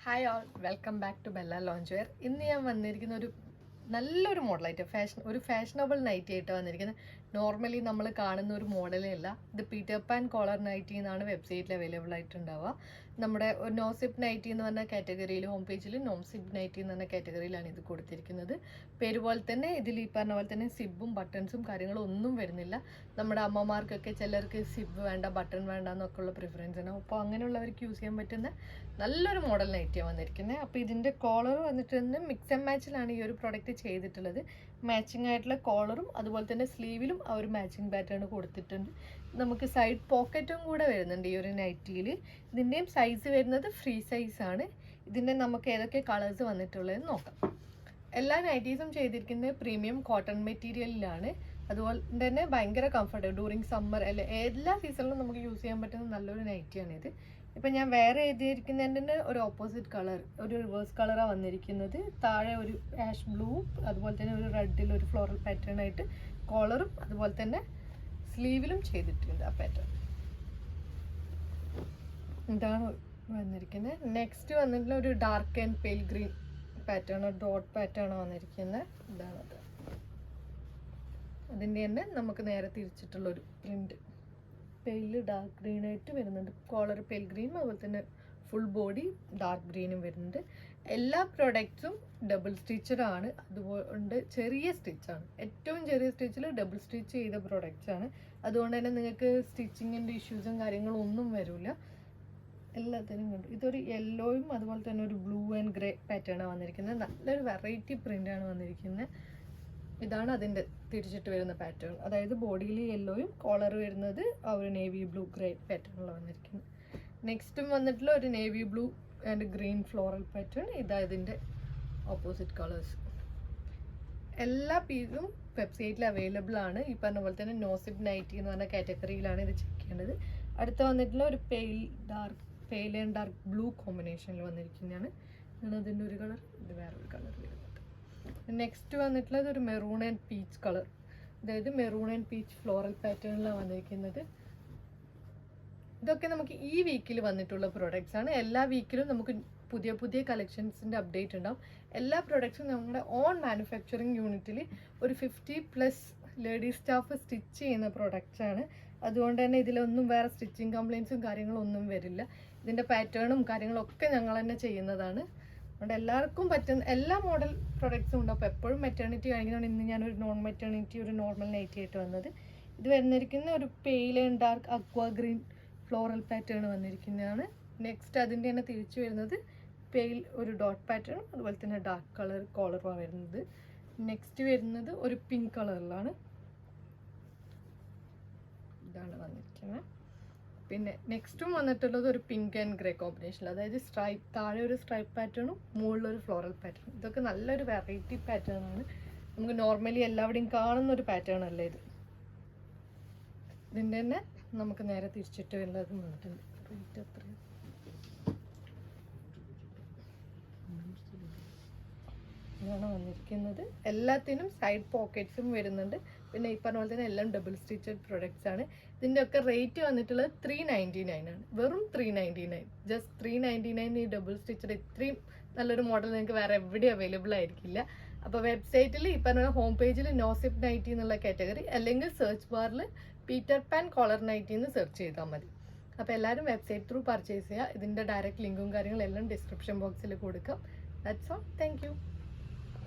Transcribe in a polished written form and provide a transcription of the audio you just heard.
Hi all, welcome back to Bella lounge wear. ഇന്ന് ഞാൻ വന്നിരിക്കുന്ന നല്ലൊരു മോഡലായിട്ട് ഫാഷനബിൾ നൈറ്റി ആയിട്ട് വന്നിരിക്കുന്നത്. നോർമലി നമ്മൾ കാണുന്ന ഒരു മോഡലേ അല്ല. ഇത് പീറ്റർ പാൻ കോളർ നൈറ്റി എന്നാണ് വെബ്സൈറ്റിൽ അവൈലബിൾ ആയിട്ടുണ്ടാവുക. നമ്മുടെ നോ സിപ്പ് നൈറ്റി എന്ന് പറഞ്ഞ കാറ്റഗറിയിൽ, ഹോം പേജിൽ നോ സിപ്പ് നൈറ്റി എന്ന് പറഞ്ഞ കാറ്റഗറിയിലാണ് ഇത് കൊടുത്തിരിക്കുന്നത്. പേര് പോലെ തന്നെ ഇതിൽ ഈ പറഞ്ഞ പോലെ തന്നെ സിബും ബട്ടൺസും കാര്യങ്ങളും ഒന്നും വരുന്നില്ല. നമ്മുടെ അമ്മമാർക്കൊക്കെ ചിലർക്ക് സിബ് വേണ്ട, ബട്ടൺ വേണ്ട എന്നൊക്കെ ഉള്ള പ്രിഫറൻസ് ആണ്. അപ്പോൾ അങ്ങനെയുള്ളവർക്ക് യൂസ് ചെയ്യാൻ പറ്റുന്ന നല്ലൊരു മോഡൽ നൈറ്റിയാണ് വന്നിരിക്കുന്നത്. അപ്പോൾ ഇതിൻ്റെ കോളർ വന്നിട്ട് മിക്സ് ആൻഡ് മാച്ചിലാണ് ഈ ഒരു പ്രൊഡക്റ്റ് ചെയ്തിട്ടുള്ളത്. മാച്ചിങ് ആയിട്ടുള്ള കോളറും അതുപോലെ തന്നെ സ്ലീവിലും ആ ഒരു മാച്ചിങ് പാറ്റേൺ കൊടുത്തിട്ടുണ്ട്. നമുക്ക് സൈഡ് പോക്കറ്റും കൂടെ വരുന്നുണ്ട് ഈ ഒരു നൈറ്റിയിൽ. ഇതിൻ്റെയും സൈസ് വരുന്നത് ഫ്രീ സൈസാണ്. ഇതിൻ്റെ നമുക്ക് ഏതൊക്കെ കളേഴ്സ് വന്നിട്ടുള്ളതെന്ന് നോക്കാം. എല്ലാ നൈറ്റീസും ചെയ്തിരിക്കുന്നത് പ്രീമിയം കോട്ടൺ മെറ്റീരിയലിലാണ്. അതുപോലെ തന്നെ ഭയങ്കര കംഫർട്ടബിൾ ഡ്യൂറിങ് സമ്മർ അല്ലെ എല്ലാ സീസണിലും നമുക്ക് യൂസ് ചെയ്യാൻ പറ്റുന്ന നല്ലൊരു നൈറ്റിയാണിത്. ഇപ്പം ഞാൻ വേറെ എഴുതിയിരിക്കുന്നതിൻ്റെ ഒരു ഓപ്പോസിറ്റ് കളർ, ഒരു റിവേഴ്സ് കളറാണ് വന്നിരിക്കുന്നത്. താഴെ ഒരു ആഷ് ബ്ലൂ, അതുപോലെ തന്നെ ഒരു റെഡിൽ ഒരു ഫ്ലോറൽ പാറ്റേൺ ആയിട്ട് കോളറും അതുപോലെ തന്നെ സ്ലീവിലും ചെയ്തിട്ടുണ്ട് ആ പാറ്റേൺ. ഇതാണ് വന്നിരിക്കുന്നത്. നെക്സ്റ്റ് വന്നിട്ടുള്ള ഒരു dark and pale green pattern, dot pattern വന്നിരിക്കുന്നത്. ഇതാണത്. അതിൻ്റെ തന്നെ നമുക്ക് നേരെ തിരിച്ചിട്ടുള്ളൊരു പ്രിൻറ്റ്, പെയിൽ ഡാർക്ക് ഗ്രീൻ ആയിട്ട് വരുന്നുണ്ട്. കോളർ പെയിൽ ഗ്രീനും അതുപോലെ തന്നെ ഫുൾ ബോഡി ഡാർക്ക് ഗ്രീനും വരുന്നുണ്ട്. എല്ലാ പ്രൊഡക്ട്സും ഡബിൾ സ്റ്റിച്ചഡാണ്. അതുകൊണ്ട് ചെറിയ സ്റ്റിച്ചാണ്, ഏറ്റവും ചെറിയ സ്റ്റിച്ചിൽ ഡബിൾ സ്റ്റിച്ച് ചെയ്ത പ്രൊഡക്ട്സ് ആണ്. അതുകൊണ്ട് തന്നെ നിങ്ങൾക്ക് സ്റ്റിച്ചിങ്ങിൻ്റെ ഇഷ്യൂസും കാര്യങ്ങളും ഒന്നും വരില്ല. എല്ലാത്തിനും കണ്ടു. ഇതൊരു യെല്ലോയും അതുപോലെ തന്നെ ഒരു ബ്ലൂ ആൻഡ് ഗ്രേ പാറ്റേണാണ് വന്നിരിക്കുന്നത്. നല്ലൊരു വെറൈറ്റി പ്രിൻ്റാണ് വന്നിരിക്കുന്നത്. ഇതാണ് അതിൻ്റെ തിരിച്ചിട്ട് വരുന്ന പാറ്റേൺ. അതായത് ബോഡിയിൽ യെല്ലോയും കോളർ വരുന്നത് ആ ഒരു നേവി ബ്ലൂ ഗ്രേ പാറ്റേണിലാണ് വന്നിരിക്കുന്നത്. നെക്സ്റ്റും വന്നിട്ടുള്ള ഒരു navy blue and green floral pattern. ഇതാ ഇതിൻ്റെ ഓപ്പോസിറ്റ് കളേഴ്സ്. എല്ലാ പീസും വെബ്സൈറ്റിൽ അവൈലബിൾ ആണ്. ഈ പറഞ്ഞ പോലെ തന്നെ നോ സിപ്പ് നൈറ്റി എന്ന് പറഞ്ഞ കാറ്റഗറിയിലാണ് ഇത് ചെക്ക് ചെയ്യേണ്ടത്. അടുത്ത വന്നിട്ടുള്ള ഒരു പെയിൽ ആൻഡ് ഡാർക്ക് ബ്ലൂ കോമ്പിനേഷനിൽ വന്നിരിക്കുന്നതാണ്. ഇതാണ് അതിൻ്റെ ഒരു കളർ. ഇത് വേറൊരു കളർ വരുന്നത്. നെക്സ്റ്റ് വന്നിട്ടുള്ളത് ഒരു മെറൂൺ ആൻഡ് പീച്ച് കളർ, അതായത് മെറൂൺ ആൻഡ് പീച്ച് ഫ്ലോറൽ പാറ്റേണിലാണ് വന്നിരിക്കുന്നത്. ഇതൊക്കെ നമുക്ക് ഈ വീക്കിൽ വന്നിട്ടുള്ള പ്രൊഡക്ട്സ് ആണ്. എല്ലാ വീക്കിലും നമുക്ക് പുതിയ പുതിയ കളക്ഷൻസിൻ്റെ അപ്ഡേറ്റ് ഉണ്ടാവും. എല്ലാ പ്രൊഡക്ട്സും നമ്മുടെ ഓൺ മാനുഫാക്ചറിങ് യൂണിറ്റിൽ ഒരു 50+ ലേഡീസ് സ്റ്റാഫ് സ്റ്റിച്ച് ചെയ്യുന്ന പ്രൊഡക്ട്സ് ആണ്. അതുകൊണ്ട് തന്നെ ഇതിലൊന്നും വേറെ സ്റ്റിച്ചിങ് കംപ്ലയിൻസും കാര്യങ്ങളും ഒന്നും വരില്ല. ഇതിൻ്റെ പാറ്റേണും കാര്യങ്ങളൊക്കെ ഞങ്ങൾ തന്നെ ചെയ്യുന്നതാണ്. അതുകൊണ്ട് എല്ലാവർക്കും പറ്റുന്ന എല്ലാ മോഡൽ പ്രൊഡക്ട്സും ഉണ്ട്. അപ്പോൾ എപ്പോഴും മെറ്റേണിറ്റി കാണിക്കുന്നതാണ്. ഇന്ന് ഞാനൊരു നോൺ മെറ്റേണിറ്റി ഒരു നോർമൽ നൈറ്റി ആയിട്ട് വന്നത്. ഇത് വന്നിരിക്കുന്ന ഒരു pale and dark aqua green floral pattern വന്നിരിക്കുന്നതാണ്. നെക്സ്റ്റ് അതിൻ്റെ തന്നെ തിരിച്ചു വരുന്നത് പെയിൽ ഒരു ഡോട്ട് പാറ്റേൺ, അതുപോലെ തന്നെ ഡാർക്ക് കളർ കോളറുമാണ് വരുന്നത്. നെക്സ്റ്റ് വരുന്നത് ഒരു പിങ്ക് കളറിലാണ്. ഇതാണ് വന്നിരിക്കുന്നത്. പിന്നെ നെക്സ്റ്റും വന്നിട്ടുള്ളത് ഒരു പിങ്ക് ആൻഡ് ഗ്രേ കോമ്പിനേഷൻ, അതായത് സ്ട്രൈപ്പ്, താഴെ ഒരു സ്ട്രൈപ്പ് പാറ്റേണും മുകളിലൊരു ഫ്ലോറൽ പാറ്റേൺ. ഇതൊക്കെ നല്ലൊരു വെറൈറ്റി പാറ്റേൺ ആണ്. നമുക്ക് നോർമലി എല്ലാവിടെയും കാണുന്ന ഒരു പാറ്റേൺ അല്ല ഇത്. ഇതിൻ്റെ തന്നെ നമുക്ക് നേരെ തിരിച്ചിട്ട് വരുന്നത് വന്നിട്ടുണ്ട്. റേറ്റ് എത്രയാണ്? ഇതാണ് വന്നിരിക്കുന്നത്. എല്ലാത്തിനും സൈഡ് പോക്കറ്റ്സും വരുന്നുണ്ട്. പിന്നെ ഈ പറഞ്ഞ പോലെ തന്നെ എല്ലാം ഡബിൾ സ്റ്റിച്ചഡ് പ്രൊഡക്ട്സ് ആണ്. ഇതിൻ്റെ ഒക്കെ റേറ്റ് വന്നിട്ടുള്ളത് 399 ആണ്. വെറും 399, ജസ്റ്റ് 399. ഈ ഡബിൾ സ്റ്റിച്ചഡ് ഇത്രയും നല്ലൊരു മോഡൽ നിങ്ങൾക്ക് വേറെ എവിടെയും അവൈലബിൾ ആയിരിക്കില്ല. അപ്പോൾ വെബ്സൈറ്റിൽ ഈ പറഞ്ഞ ഹോം പേജിൽ നോ സിപ്പ് നൈറ്റി എന്നുള്ള കാറ്റഗറി, അല്ലെങ്കിൽ സെർച്ച് ബാറിൽ പീറ്റർ പാൻ കോളർ നൈറ്റി എന്ന് സെർച്ച് ചെയ്താൽ മതി. അപ്പോൾ എല്ലാവരും വെബ്സൈറ്റ് ത്രൂ പർച്ചേസ് ചെയ്യുക. ഇതിൻ്റെ ഡയറക്റ്റ് ലിങ്കും കാര്യങ്ങളും എല്ലാം ഡിസ്ക്രിപ്ഷൻ ബോക്സിൽ കൊടുക്കാം. That's all. Thank you.